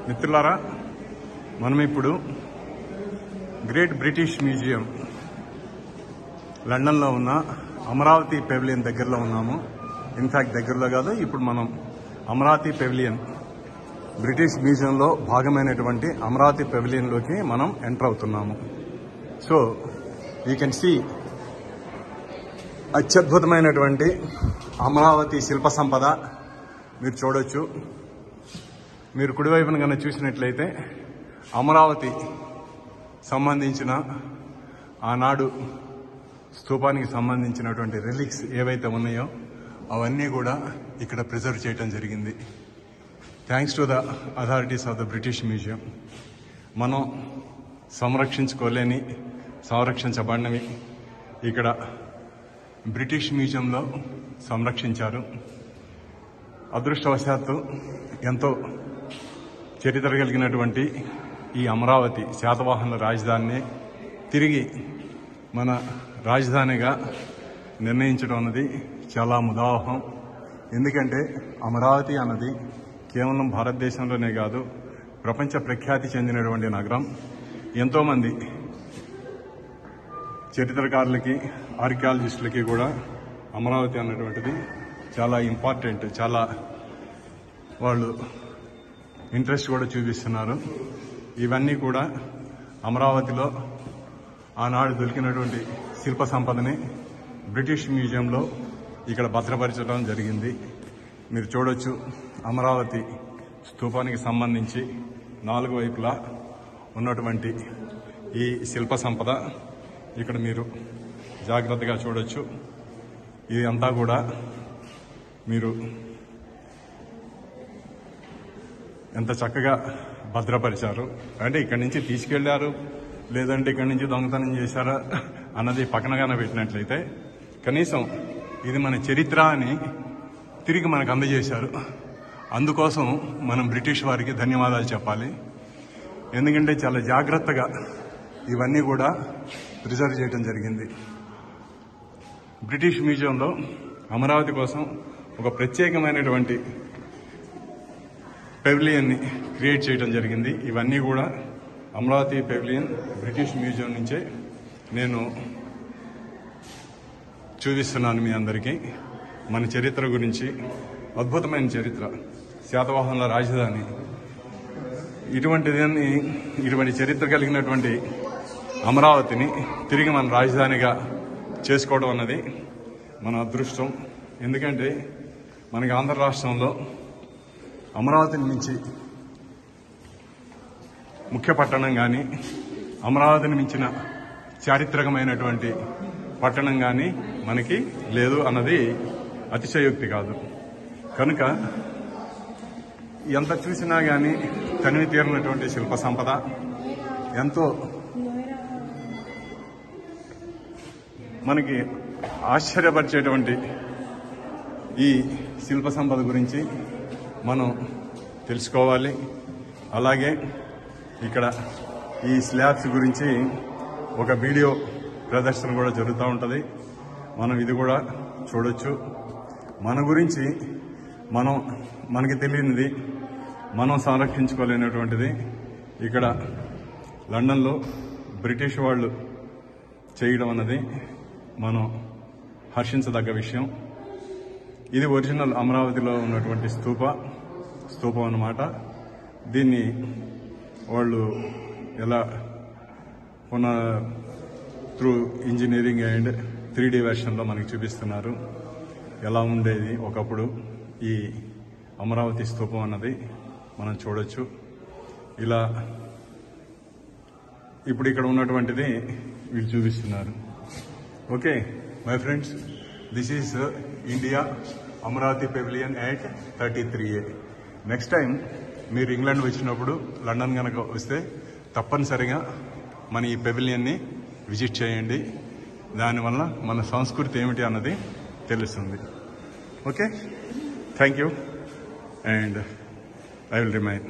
మిత్రులారా, మనం ఇప్పుడు గ్రేట్ బ్రిటిష్ మ్యూజియం లండన్లో ఉన్న అమరావతి పెవిలియన్ దగ్గరలో ఉన్నాము. ఇన్ఫాక్ట్ దగ్గరలో కాదు, ఇప్పుడు మనం అమరావతి పెవిలియన్ బ్రిటిష్ మ్యూజియంలో భాగమైనటువంటి అమరావతి పెవిలియన్లోకి మనం ఎంటర్ అవుతున్నాము. సో యూ కెన్ సీ అత్యద్భుతమైనటువంటి అమరావతి శిల్ప సంపద మీరు చూడొచ్చు. మీరు కుడివైపున కన్నా చూసినట్లయితే అమరావతి సంబంధించిన ఆనాడు స్తూపానికి సంబంధించినటువంటి రిలిక్స్ ఏవైతే ఉన్నాయో అవన్నీ కూడా ఇక్కడ ప్రిజర్వ్ చేయడం జరిగింది. Thanks to the authorities of the British museum. మనం సంరక్షించబడినవి ఇక్కడ బ్రిటిష్ మ్యూజియంలో సంరక్షించారు. అదృష్టవశాత్తు ఎంతో చరిత్ర కలిగినటువంటి ఈ అమరావతి శాతవాహనుల రాజధానిని తిరిగి మన రాజధానిగా నిర్ణయించడం అన్నది చాలా ముదావహం. ఎందుకంటే అమరావతి అన్నది కేవలం భారతదేశంలోనే కాదు, ప్రపంచ ప్రఖ్యాతి చెందినటువంటి నగరం. ఎంతోమంది చరిత్రకారులకి, ఆర్కియాలజిస్టులకి కూడా అమరావతి అన్నటువంటిది చాలా ఇంపార్టెంట్. చాలా వాళ్ళు ఇంట్రెస్ట్ కూడా చూపిస్తున్నారు. ఇవన్నీ కూడా అమరావతిలో ఆనాడు దొరికినటువంటి శిల్ప సంపదని బ్రిటిష్ మ్యూజియంలో ఇక్కడ భద్రపరచడం జరిగింది. మీరు చూడొచ్చు, అమరావతి స్తూపానికి సంబంధించి 4 వైపులా ఉన్నటువంటి ఈ శిల్ప సంపద ఇక్కడ మీరు జాగ్రత్తగా చూడొచ్చు. ఇది అంతా కూడా మీరు ఎంత చక్కగా భద్రపరిచారు. అంటే ఇక్కడి నుంచి తీసుకెళ్లారు, లేదంటే ఇక్కడి నుంచి దొంగతనం చేశారా అన్నది పక్కనగానే పెట్టినట్లయితే కనీసం ఇది మన చరిత్ర అని తిరిగి మనకు అందజేశారు. అందుకోసం మనం బ్రిటిష్ వారికి ధన్యవాదాలు చెప్పాలి. ఎందుకంటే చాలా జాగ్రత్తగా ఇవన్నీ కూడా ప్రిజర్వ్ చేయడం జరిగింది. బ్రిటిష్ మ్యూజియంలో అమరావతి కోసం ఒక ప్రత్యేకమైనటువంటి పెవిలియన్ని క్రియేట్ చేయడం జరిగింది. ఇవన్నీ కూడా అమరావతి పెవిలియన్ బ్రిటిష్ మ్యూజియం నుంచే నేను చూపిస్తున్నాను మీ అందరికీ. మన చరిత్ర గురించి, అద్భుతమైన చరిత్ర, శాతవాహనుల రాజధాని, ఇటువంటి చరిత్ర కలిగినటువంటి అమరావతిని తిరిగి మన రాజధానిగా చేసుకోవడం అన్నది మన అదృష్టం. ఎందుకంటే మనకి ఆంధ్ర రాష్ట్రంలో అమరావతిని మించి ముఖ్య పట్టణం కానీ, అమరావతిని మించిన చారిత్రకమైనటువంటి పట్టణం కానీ మనకి లేదు అన్నది అతిశయోక్తి కాదు. కనుక ఎంత చూసినా కానీ తనివి తీరినటువంటి శిల్ప సంపద, ఎంతో మనకి ఆశ్చర్యపరిచేటువంటి ఈ శిల్ప సంపద గురించి మనం తెలుసుకోవాలి. అలాగే ఇక్కడ ఈ స్లాబ్స్ గురించి ఒక వీడియో ప్రదర్శన కూడా జరుగుతూ ఉంటుంది. మనం ఇది కూడా చూడొచ్చు. మన గురించి మనకి తెలియనిది, మనం సంరక్షించుకోలేనటువంటిది ఇక్కడ లండన్లో బ్రిటిష్ వాళ్ళు చేయడం అన్నది మనం హర్షించదగ్గ విషయం. ఇది ఒరిజినల్ అమరావతిలో ఉన్నటువంటి స్తూపం అన్నమాట. దీన్ని వాళ్ళు ఎలా త్రూ ఇంజనీరింగ్ అండ్ 3D వెర్షన్లో మనకి చూపిస్తున్నారు ఎలా ఉండేది ఒకప్పుడు ఈ అమరావతి స్తూపం అన్నది మనం చూడొచ్చు. ఇలా ఇప్పుడు ఇక్కడ ఉన్నటువంటిది వీళ్ళు చూపిస్తున్నారు. Okay my friends, this is India Amaravati pavilion at 33A. Next time మీరు ఇంగ్లాండ్ వచ్చినప్పుడు, లండన్ కనుక వస్తే తప్పనిసరిగా మన ఈ పెవిలియన్ని విజిట్ చేయండి. దానివల్ల మన సంస్కృతి ఏమిటి అన్నది తెలుస్తుంది. Okay, thank you and I will remain.